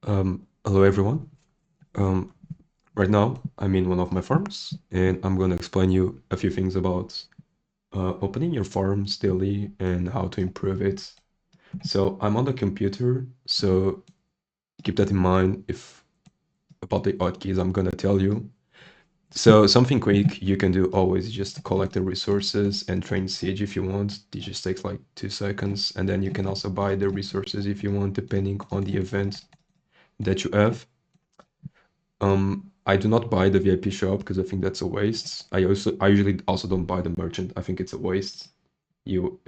Hello everyone. Um, right now I'm in one of my farms and I'm going to explain you a few things about opening your farms daily and how to improve it. So I'm on the computer, so keep that in mind if about the hotkeys I'm going to tell you. So something quick you can do always is just collect the resources and train siege if you want. It just takes like 2 seconds, and then you can also buy the resources if you want, depending on the event that you have. I do not buy the VIP shop because I think that's a waste. I usually also don't buy the merchant. I think it's a waste. You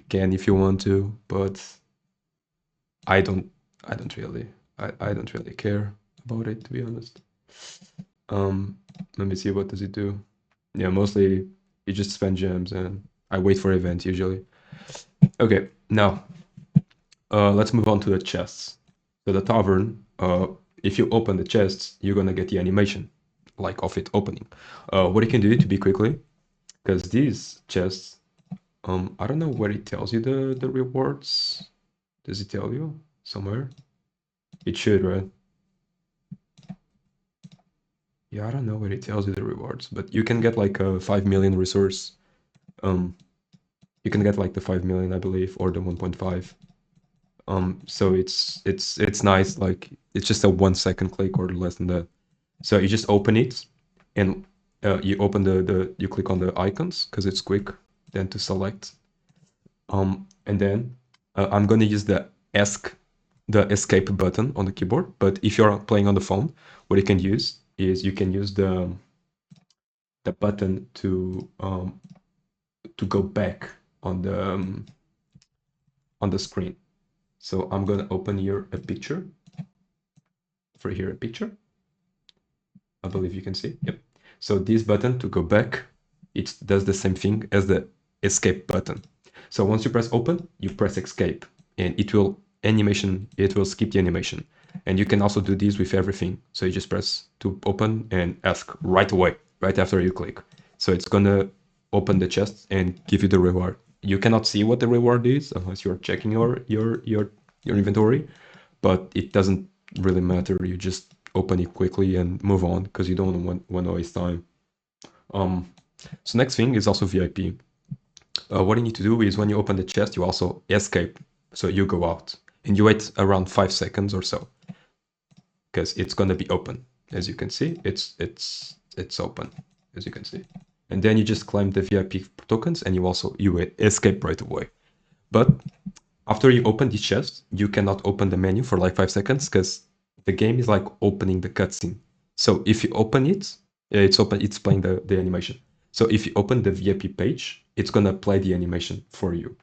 can if you want to, but I don't I don't really I don't really care about it, to be honest. Um Let me see, what does it do? Yeah, mostly you just spend gems and I wait for events usually. Okay, now let's move on to the chests. So the tavern, if you open the chests, you're gonna get the animation, like of it opening. What you can do to be quickly, because these chests, I don't know where it tells you the rewards. Does it tell you somewhere? It should, right? Yeah, I don't know where it tells you the rewards, but you can get like a 5 million resource. Um, you can get like the 5 million, I believe, or the 1.5. So it's nice. Like it's just a 1 second click or less than that. So you just open it, and you open the you click on the icons because it's quick then to select. And then I'm gonna use the escape button on the keyboard. But if you're playing on the phone, what you can use is you can use the button to go back on the screen. So I'm gonna open here a picture. For here a picture. I believe you can see. Yep. So this button to go back, it does the same thing as the escape button. So once you press open, you press escape, and it will skip the animation. And you can also do this with everything. So you just press to open and ask right away, right after you click. So it's gonna open the chest and give you the reward. You cannot see what the reward is unless you're checking your inventory, but it doesn't really matter. You just open it quickly and move on because you don't want to waste time. Um, so next thing is also VIP. What you need to do is when you open the chest, you also escape. So you go out and you wait around 5 seconds or so because it's gonna be open. As you can see, it's open, as you can see. And then you just claim the VIP tokens and you escape right away. But after you open this chest, you cannot open the menu for like 5 seconds because the game is like opening the cutscene. So if you open it, it's playing the animation. So if you open the VIP page, it's gonna play the animation for you.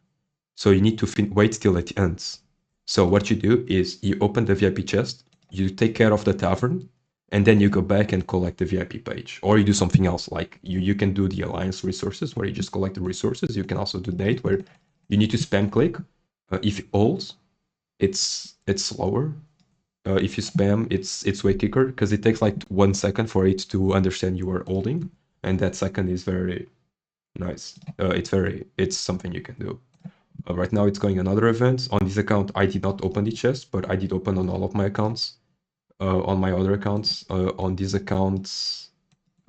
So you need to wait till it ends. So what you do is you open the VIP chest, you take care of the tavern, and then you go back and collect the VIP page. Or you do something else, like you can do the alliance resources where you just collect the resources. You can also do Nate where you need to spam click. If you hold, it's slower. If you spam, it's way quicker because it takes like 1 second for it to understand you are holding, and that second is very nice. It's something you can do. Right now it's going another event. On this account, I did not open the chest, but I did open on all of my accounts. On my other accounts, on these accounts,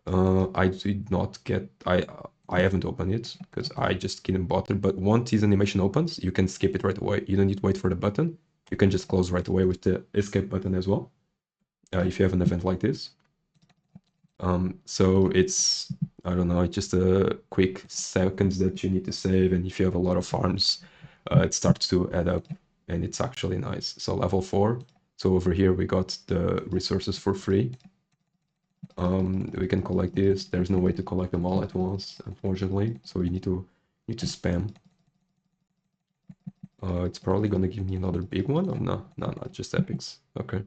I did not get. I haven't opened it because I just didn't bother. But once this animation opens, you can skip it right away. You don't need to wait for the button. You can just close right away with the escape button as well. If you have an event like this. So it's, I don't know, it's just a quick seconds that you need to save, and if you have a lot of farms, it starts to add up, and it's actually nice. So level 4. So over here we got the resources for free. We can collect this. There's no way to collect them all at once, unfortunately. So you need to spam. It's probably gonna give me another big one. Oh no, not just epics. Okay.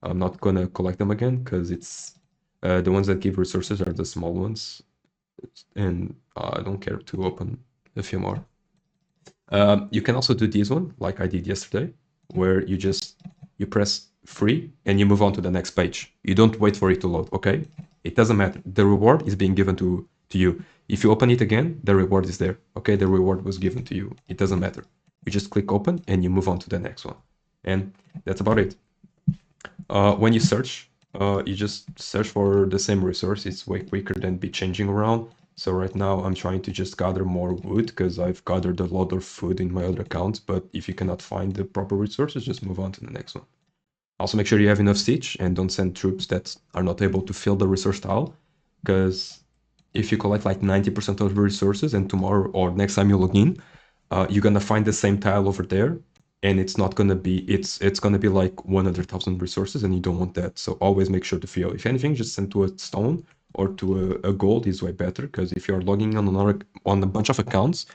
I'm not gonna collect them again because it's the ones that give resources are the small ones, and I don't care to open a few more. You can also do this one like I did yesterday, where you press free and you move on to the next page. You don't wait for it to load. Okay, it doesn't matter. The reward is being given to you. If you open it again, the reward is there. Okay, the reward was given to you. It doesn't matter. You just click open and you move on to the next one. And that's about it. When you search, you just search for the same resource. It's way quicker than be changing around. So right now I'm trying to just gather more wood because I've gathered a lot of food in my other accounts. But if you cannot find the proper resources, just move on to the next one. Also make sure you have enough siege and don't send troops that are not able to fill the resource tile, because if you collect like 90% of the resources and tomorrow or next time you log in, you're gonna find the same tile over there, and it's not gonna be it's gonna be like 100,000 resources, and you don't want that. So always make sure to fill. If anything, just send to a stone or to a gold is way better, because if you're logging on a bunch of accounts,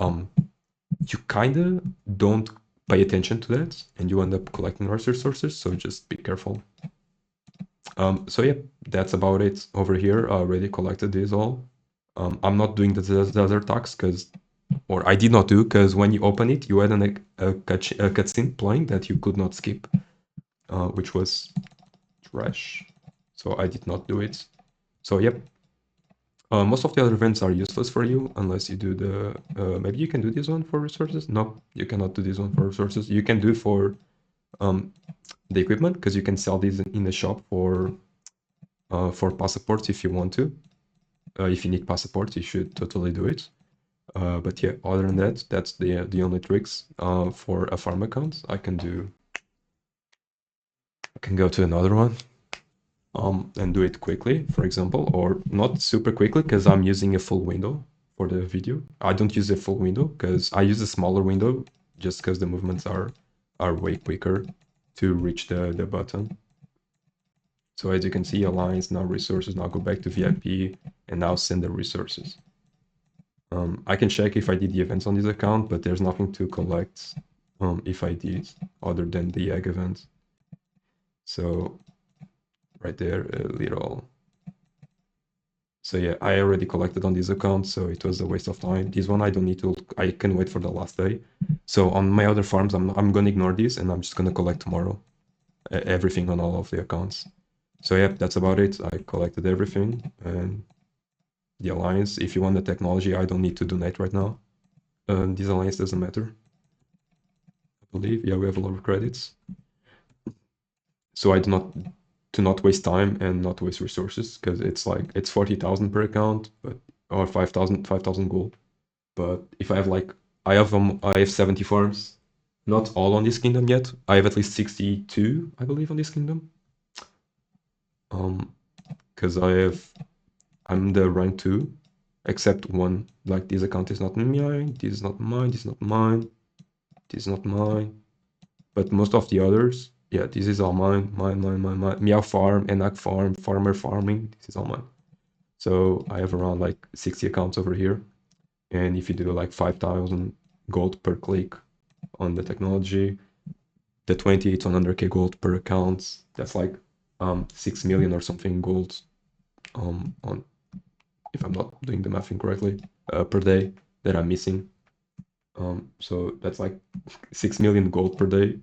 you kinda don't pay attention to that, and you end up collecting less resources. So just be careful. So yeah, that's about it over here. I already collected this all. I'm not doing the other tax because, or I did not do, because when you open it, you had a cutscene playing that you could not skip, which was trash. So I did not do it. So yep, most of the other events are useless for you unless you do the. Maybe you can do this one for resources. No, you cannot do this one for resources. You can do for the equipment, because you can sell these in the shop for passports if you want to. If you need passports, you should totally do it. But yeah, other than that, that's the only tricks for a farm account. I can go to another one and do it quickly, for example, or not super quickly because I'm using a full window for the video. I don't use a full window because I use a smaller window just because the movements are way quicker to reach the button. So as you can see, alliance, now resources, now go back to VIP, and now send the resources. I can check if I did the events on this account, but there's nothing to collect if I did other than the egg event. So right there, a little. So yeah, I already collected on this account, so it was a waste of time. This one I don't need to, I can wait for the last day. So on my other farms, I'm gonna ignore this and I'm just gonna collect tomorrow everything on all of the accounts. So yeah, that's about it. I collected everything, and the alliance, if you want the technology, I don't need to donate right now. This alliance doesn't matter, I believe. Yeah, we have a lot of credits. So I do not waste time and not waste resources, because it's like it's 40,000 per account, but or 5,000 gold. But if I have like I have 70 farms, not all on this kingdom yet. I have at least 62, I believe, on this kingdom. Because I'm the rank 2, except one. Like this account is not mine, this is not mine, this is not mine, this is not mine. But most of the others, yeah, this is all mine. Meow Farm, Enak Farm, Farmer Farming, this is all mine. So I have around like 60 accounts over here. And if you do like 5,000 gold per click on the technology, the 20, it's 100k gold per account. That's like 6 million or something gold on, if I'm not doing the math incorrectly, per day that I'm missing. So that's like 6 million gold per day.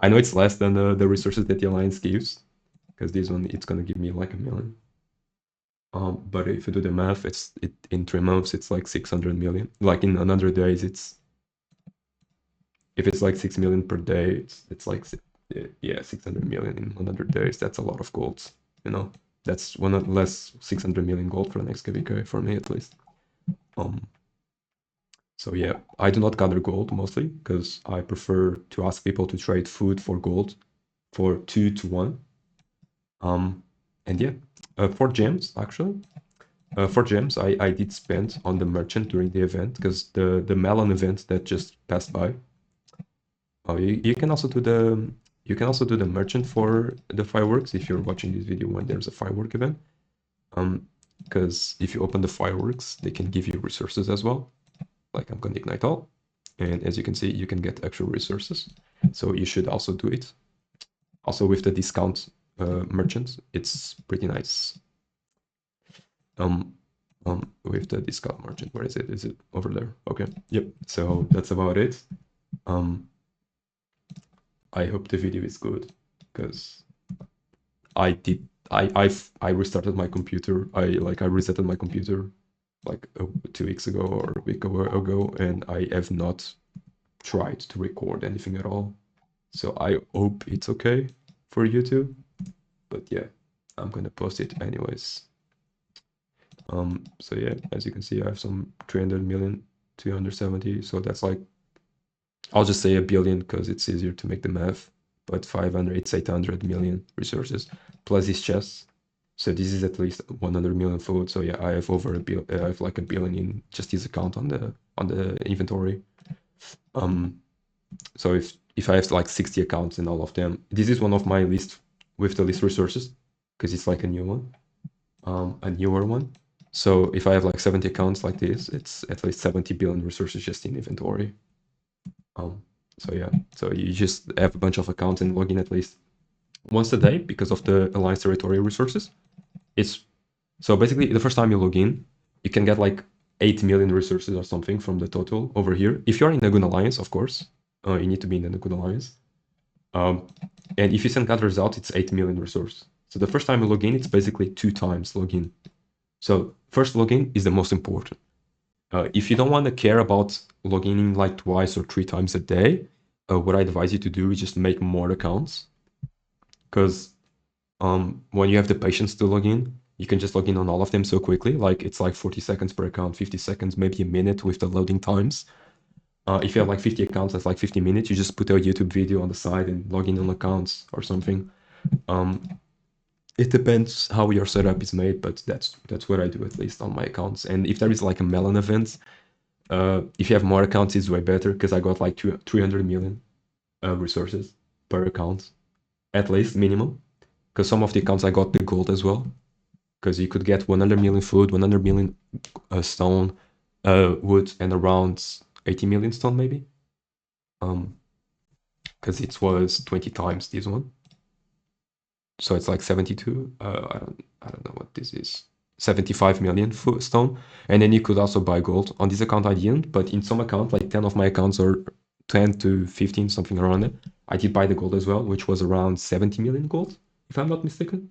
I know it's less than the resources that the alliance gives, because this one it's gonna give me like 1 million. But if you do the math, it in 3 months it's like 600 million. Like in 100 days, if it's like 6 million per day, it's like yeah 600 million in 100 days. That's a lot of gold. You know, that's one less 600 million gold for the next KVK for me at least. So yeah, I do not gather gold mostly because I prefer to ask people to trade food for gold for 2 to 1. And yeah, for gems actually. For gems, I did spend on the merchant during the event, because the melon event that just passed by. Oh, you can also do the merchant for the fireworks if you're watching this video when there's a firework event. Because if you open the fireworks, they can give you resources as well. Like I'm gonna ignite all, and as you can see, you can get extra resources. So you should also do it. Also with the discount merchant, it's pretty nice. With the discount merchant, where is it? Is it over there? Okay, yep. So that's about it. I hope the video is good, because I restarted my computer. I resetted my computer like 2 weeks ago or a week ago, and I have not tried to record anything at all. So I hope it's okay for YouTube, but yeah, I'm gonna post it anyways. So yeah, as you can see, I have some 300 million, 270. So that's like, I'll just say a billion because it's easier to make the math. But 500, it's 800 million resources plus these chests. So this is at least 100 million food. So yeah, I have over a bill. I have like a billion in just this account on the inventory. So if I have like 60 accounts in all of them, this is one of my list with the least resources because it's like a new one, a newer one. So if I have like 70 accounts like this, it's at least 70 billion resources just in inventory. So yeah, so you just have a bunch of accounts and log in at least once a day because of the Alliance territorial resources. It's so basically the first time you log in, you can get like 8 million resources or something from the total over here. If you're in the Gun Alliance, of course, you need to be in the Gun Alliance. And if you send gatherers out, it's 8 million resources. So the first time you log in, it's basically 2 times login. So first login is the most important. If you don't want to care about logging in like twice or 3 times a day, what I advise you to do is just make more accounts. Because when you have the patience to log in, you can just log in on all of them so quickly. Like it's like 40 seconds per account, 50 seconds, maybe a minute with the loading times. If you have like 50 accounts, that's like 50 minutes. You just put a YouTube video on the side and log in on accounts or something. It depends how your setup is made, but that's what I do at least on my accounts. And if there is like a melon event, if you have more accounts, it's way better because I got like 300 million resources per account, at least minimum. Because some of the accounts I got the gold as well, because you could get 100 million food, 100 million stone, wood, and around 80 million stone maybe. Because it was 20 times this one. So it's like 72. I don't know what this is. 75 million stone. And then you could also buy gold. On this account I didn't, but in some account, like 10 of my accounts or 10 to 15, something around it, I did buy the gold as well, which was around 70 million gold, if I'm not mistaken.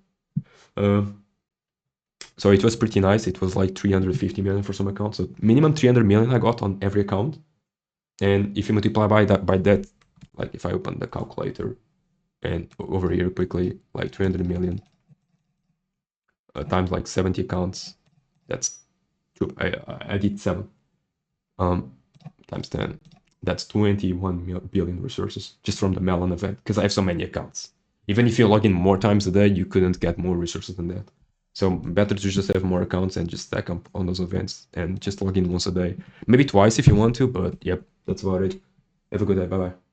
So it was pretty nice. It was like 350 million for some accounts. So minimum 300 million I got on every account. And if you multiply by that, like if I open the calculator and over here quickly, like 300 million times like 70 accounts, that's I did 7 times 10. That's 21 billion resources just from the Melon event because I have so many accounts. Even if you log in more times a day, you couldn't get more resources than that. So better to just have more accounts and just stack up on those events and just log in once a day. Maybe twice if you want to, but yep, that's about it. Have a good day. Bye bye.